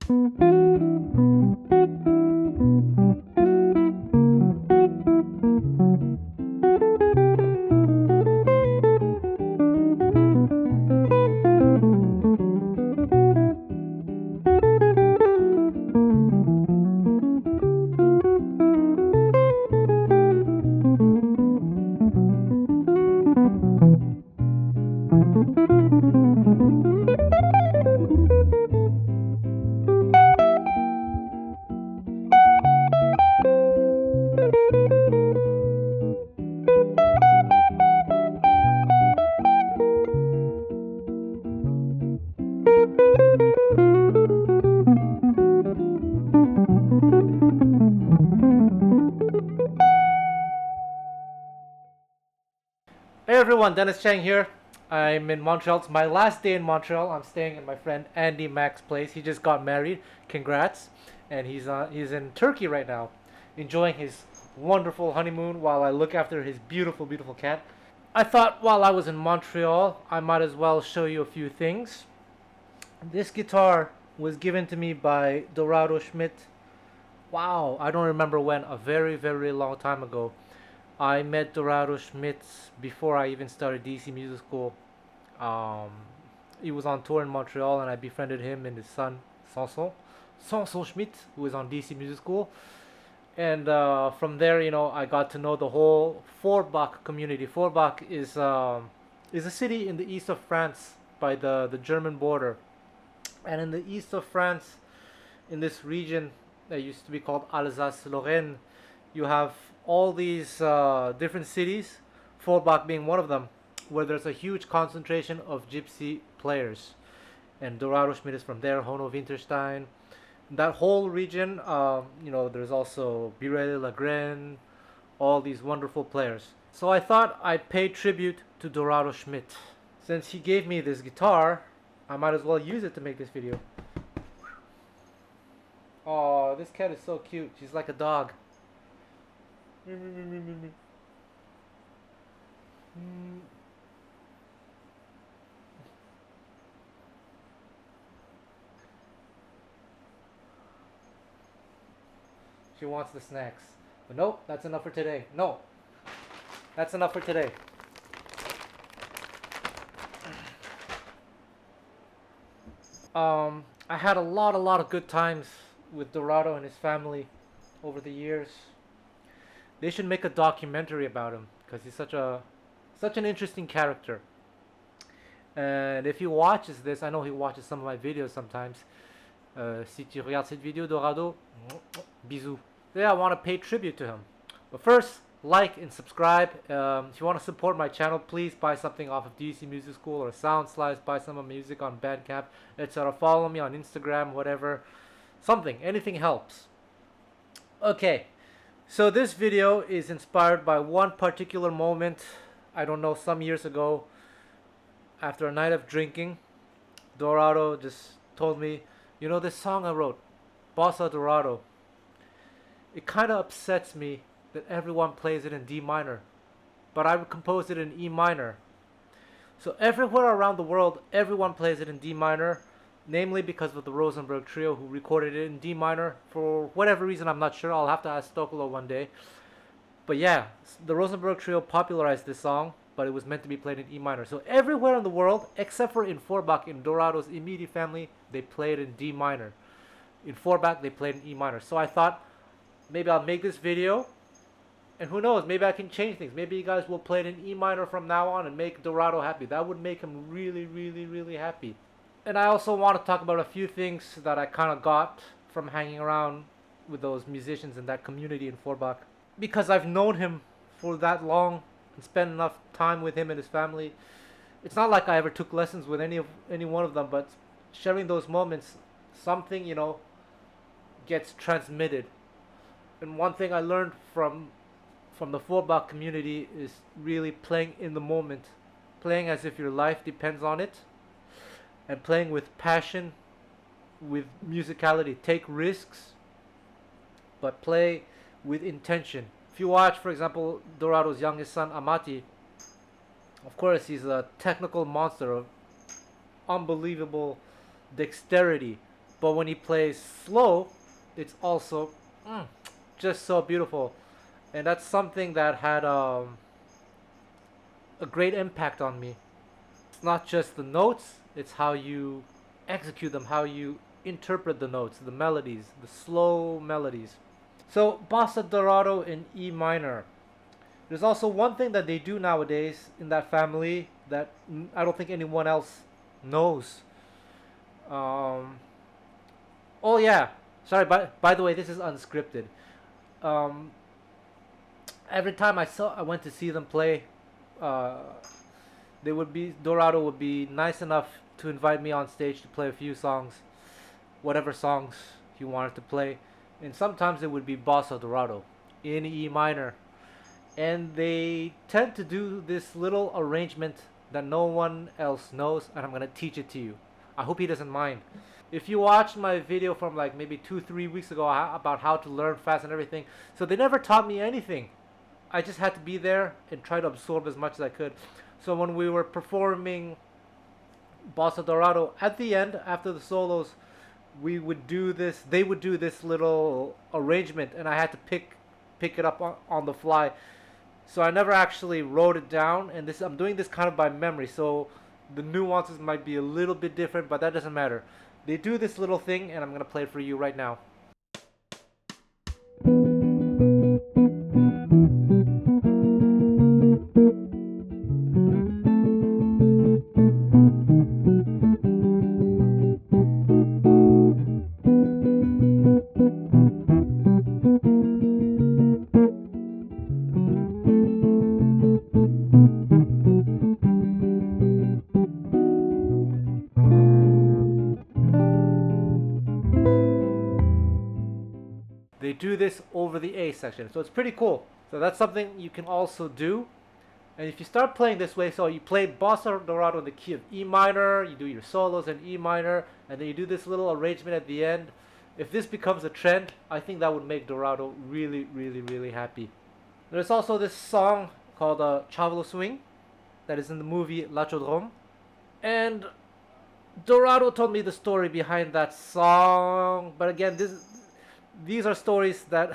Hey everyone, Dennis Chang here. I'm in Montreal. It's my last day in Montreal. I'm staying at my friend Andy Mac's place. He just got married. Congrats. And he's in Turkey right now, enjoying his wonderful honeymoon while I look after his beautiful, beautiful cat. I thought while I was in Montreal, I might as well show you a few things. This guitar was given to me by Dorado Schmitt. Wow, I don't remember when, a very, very long time ago. I met Dorado Schmitt before I even started DC Music School. Um, he was on tour in Montreal, and I befriended him and his son, Sanson Schmitt, who was on DC Music School. And from there, I got to know the whole Forbach community. Forbach is a city in the east of France by the German border. And in the east of France, in this region that used to be called Alsace-Lorraine, you have all these different cities, Forbach being one of them, where there's a huge concentration of Gypsy players. And Dorado Schmitt is from there, Hono Winterstein. That whole region, there's also Birel Lagren, all these wonderful players. So I thought I'd pay tribute to Dorado Schmitt. Since he gave me this guitar, I might as well use it to make this video. Oh, this cat is so cute. She's like a dog. She wants the snacks. But nope, that's enough for today. No, that's enough for today. I had a lot of good times with Dorado and his family over the years. They should make a documentary about him because he's such an interesting character. And if he watches this, I know he watches some of my videos sometimes. Si tu regardes cette vidéo, Dorado, bisous. Yeah, I want to pay tribute to him. But first, like and subscribe. If you want to support my channel, please buy something off of DC Music School or SoundSlice. Buy some of my music on Bandcamp, etc. Follow me on Instagram, whatever. Something, anything helps. Okay, so this video is inspired by one particular moment. I don't know, some years ago, after a night of drinking, Dorado just told me, this song I wrote, Bossa Dorado, it kind of upsets me that everyone plays it in D minor, but I composed it in E minor. So everywhere around the world, everyone plays it in D minor, namely because of the Rosenberg Trio, who recorded it in D minor. For whatever reason, I'm not sure. I'll have to ask Stokolo one day. But yeah, the Rosenberg Trio popularized this song, but it was meant to be played in E minor. So everywhere in the world, except for in Forbach, in Dorado's immediate family, they play it in D minor. In Forbach, they played in E minor. So I thought, maybe I'll make this video, and who knows, maybe I can change things. Maybe you guys will play it in E minor from now on and make Dorado happy. That would make him really, really, really happy. And I also want to talk about a few things that I kind of got from hanging around with those musicians in that community in Forbach. Because I've known him for that long and spent enough time with him and his family. It's not like I ever took lessons with any one of them, but sharing those moments, something, gets transmitted. And one thing I learned from the Forbach community is really playing in the moment. Playing as if your life depends on it. And playing with passion, with musicality. Take risks, but play with intention. If you watch, for example, Dorado's youngest son, Amati, of course, he's a technical monster of unbelievable dexterity. but when he plays slow, it's also just so beautiful. And that's something that had a great impact on me. It's not just the notes, it's how you execute them, how you interpret the notes, the melodies, the slow melodies. So, Bossa Dorado in E minor. There's also one thing that they do nowadays in that family that I don't think anyone else knows. Um, oh yeah, sorry. By the way, this is unscripted. Um, every time I went to see them play, uh, Dorado would be nice enough to invite me on stage to play a few songs, whatever songs he wanted to play, and sometimes it would be Bossa Dorado in E minor, and they tend to do this little arrangement that no one else knows, and I'm gonna teach it to you. I hope he doesn't mind. If you watched my video from like maybe 2-3 weeks ago about how to learn fast and everything, so they never taught me anything. I just had to be there and try to absorb as much as I could. So when we were performing Bossa Dorado, at the end, after the solos, we would do this. They would do this little arrangement, and I had to pick it up on the fly. So I never actually wrote it down, and I'm doing this kind of by memory. So the nuances might be a little bit different, but that doesn't matter. They do this little thing, and I'm gonna play it for you right now. They do this over the A section, so it's pretty cool. So that's something you can also do. And if you start playing this way, so you play Bossa Dorado in the key of E minor, you do your solos in E minor, and then you do this little arrangement at the end. If this becomes a trend, I think that would make Dorado really, really, really happy. There's also this song called Chavalo Swing that is in the movie Lachodrome. And Dorado told me the story behind that song, but again, these are stories that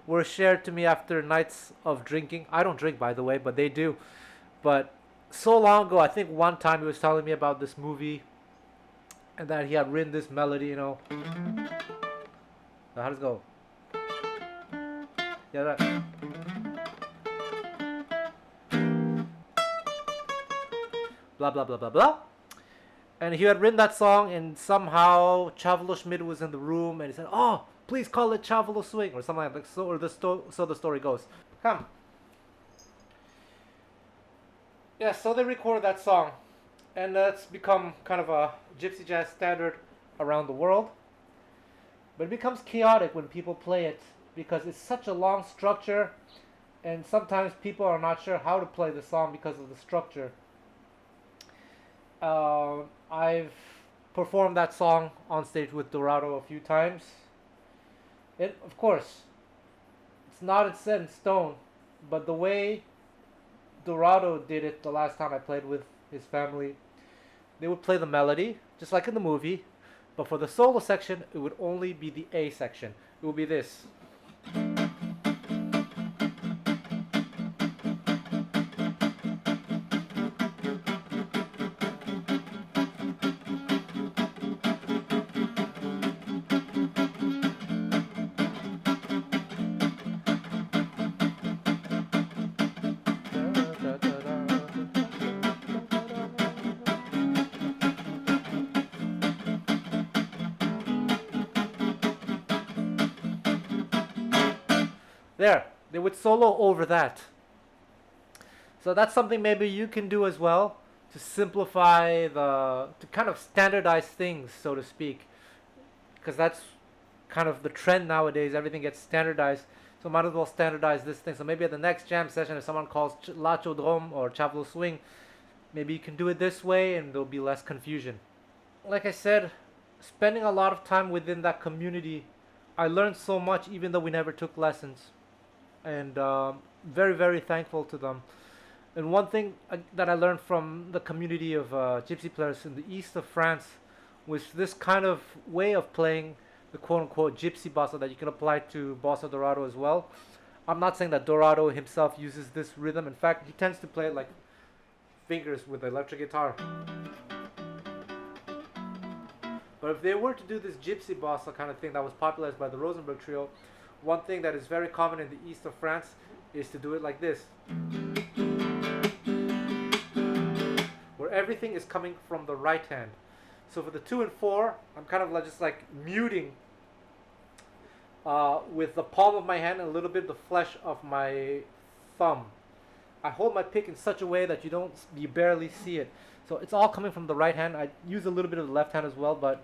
were shared to me after nights of drinking. I don't drink, by the way, but they do. But so long ago, I think one time he was telling me about this movie and that he had written this melody, you know. So how does it go? Yeah, that. Blah, blah, blah, blah, blah. And he had written that song, and somehow Chavalo Schmitt was in the room, and he said, "Oh, please call it Chavalo Swing," or something like that. So the story goes. Come. Yeah, so they recorded that song, and it's become kind of a gypsy jazz standard around the world. But it becomes chaotic when people play it because it's such a long structure, and sometimes people are not sure how to play the song because of the structure. I've performed that song on stage with Dorado a few times. Of course, it's not set in stone, but the way Dorado did it the last time I played with his family, they would play the melody, just like in the movie, but for the solo section, it would only be the A section. It would be this. There, they would solo over that. So that's something maybe you can do as well to simplify to kind of standardize things, so to speak. Because that's kind of the trend nowadays. Everything gets standardized. So might as well standardize this thing. So maybe at the next jam session, if someone calls Lachodrome or Chavalo Swing, maybe you can do it this way and there'll be less confusion. Like I said, spending a lot of time within that community, I learned so much even though we never took lessons. And very, very thankful to them. And one thing that I learned from the community of gypsy players in the east of France with this kind of way of playing the quote-unquote gypsy bossa that you can apply to bossa Dorado as well. I'm not saying that Dorado himself uses this rhythm. In fact, he tends to play it like fingers with the electric guitar. But if they were to do this gypsy bossa kind of thing that was popularized by the Rosenberg Trio, one thing that is very common in the east of France is to do it like this, where everything is coming from the right hand. So for the 2 and 4, I'm kind of like just like muting with the palm of my hand and a little bit of the flesh of my thumb. I hold my pick in such a way that you barely see it. So it's all coming from the right hand. I use a little bit of the left hand as well, but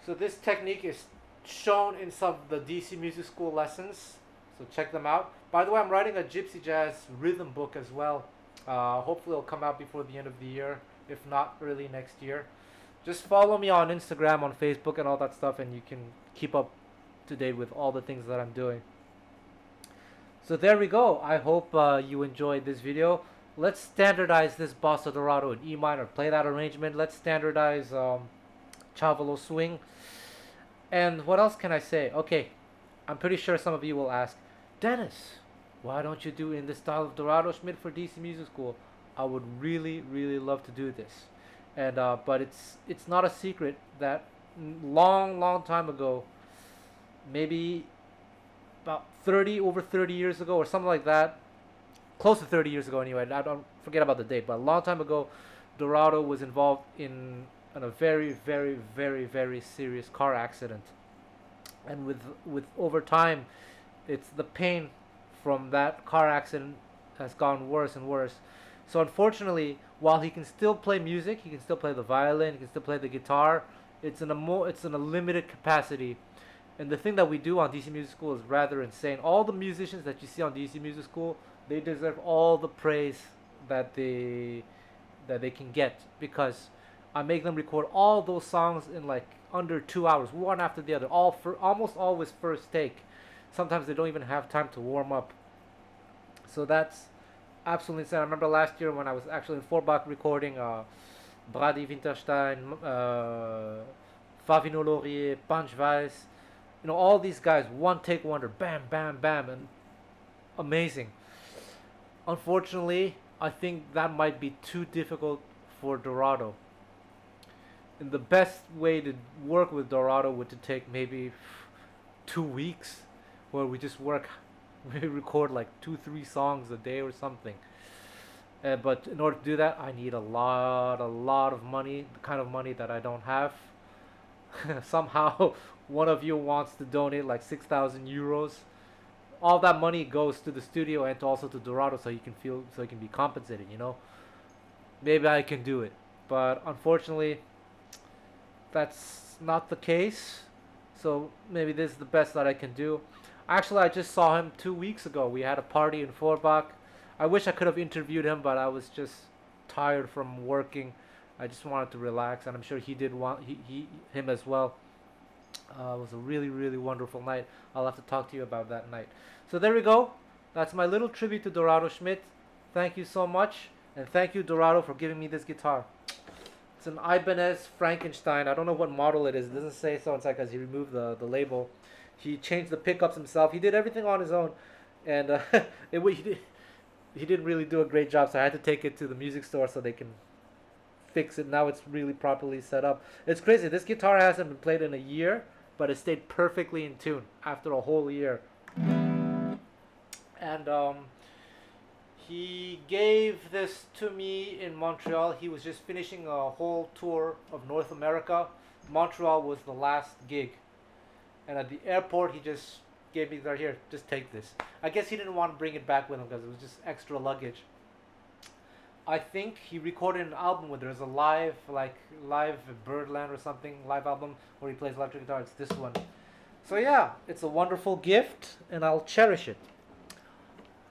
so this technique is shown in some of the DC Music School lessons, so check them out. By the way, I'm writing a Gypsy Jazz rhythm book as well. Hopefully it'll come out before the end of the year, if not early next year. Just follow me on Instagram, on Facebook, and all that stuff, and you can keep up to date with all the things that I'm doing. So there we go. I hope you enjoyed this video. Let's standardize this Bossa Dorado in E minor. Play that arrangement. Let's standardize Chavalo swing. And what else can I say? Okay, I'm pretty sure some of you will ask, Dennis, why don't you do in the style of Dorado Schmitt for DC Music School? I would really, really love to do this. And but it's not a secret that long time ago, maybe about over 30 years ago or something like that, close to 30 years ago anyway, I don't forget about the date, but a long time ago, Dorado was involved in a very, very, very, very serious car accident. And with over time, it's the pain from that car accident has gone worse and worse. So unfortunately, while he can still play music, he can still play the violin, he can still play the guitar, it's in a limited capacity. And the thing that we do on DC Music School is rather insane. All the musicians that you see on DC Music School, they deserve all the praise that they can get, because I make them record all those songs in like under 2 hours, one after the other, almost always first take. Sometimes they don't even have time to warm up. So that's absolutely insane. I remember last year when I was actually in Forbach recording Brady Winterstein, Favino Laurier, Punch Weiss, all these guys, one take wonder, bam, bam, bam, and amazing. Unfortunately, I think that might be too difficult for Dorado. And the best way to work with Dorado would to take maybe 2 weeks, where we just we record like 2-3 songs a day or something. But in order to do that, I need a lot of money, the kind of money that I don't have. Somehow, one of you wants to donate like 6,000 euros. All that money goes to the studio and also to Dorado, so he can be compensated. Maybe I can do it, but unfortunately, that's not the case. So maybe this is the best that I can do. Actually, I just saw him 2 weeks ago. We had a party in Forbach. I wish I could have interviewed him, but I was just tired from working. I just wanted to relax, and I'm sure he did want him as well. It was a really, really wonderful night. I'll have to talk to you about that night. So there we go. That's my little tribute to Dorado Schmitt. Thank you so much, and thank you, Dorado, for giving me this guitar. It's an Ibanez Frankenstein. I don't know what model it is. It doesn't say so inside because he removed the label. He changed the pickups himself. He did everything on his own, and he didn't really do a great job. So I had to take it to the music store so they can fix it. Now it's really properly set up. It's crazy. This guitar hasn't been played in a year, but it stayed perfectly in tune after a whole year. And he gave this to me in Montreal. He was just finishing a whole tour of North America. Montreal was the last gig. And at the airport, he just gave me right here, just take this. I guess he didn't want to bring it back with him because it was just extra luggage. I think he recorded an album with, there's a live Birdland or something, live album where he plays electric guitar. It's this one. So yeah, it's a wonderful gift and I'll cherish it.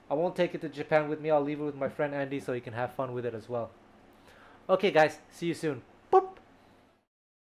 I won't take it to Japan with me. I'll leave it with my friend Andy so he can have fun with it as well. Okay guys, see you soon.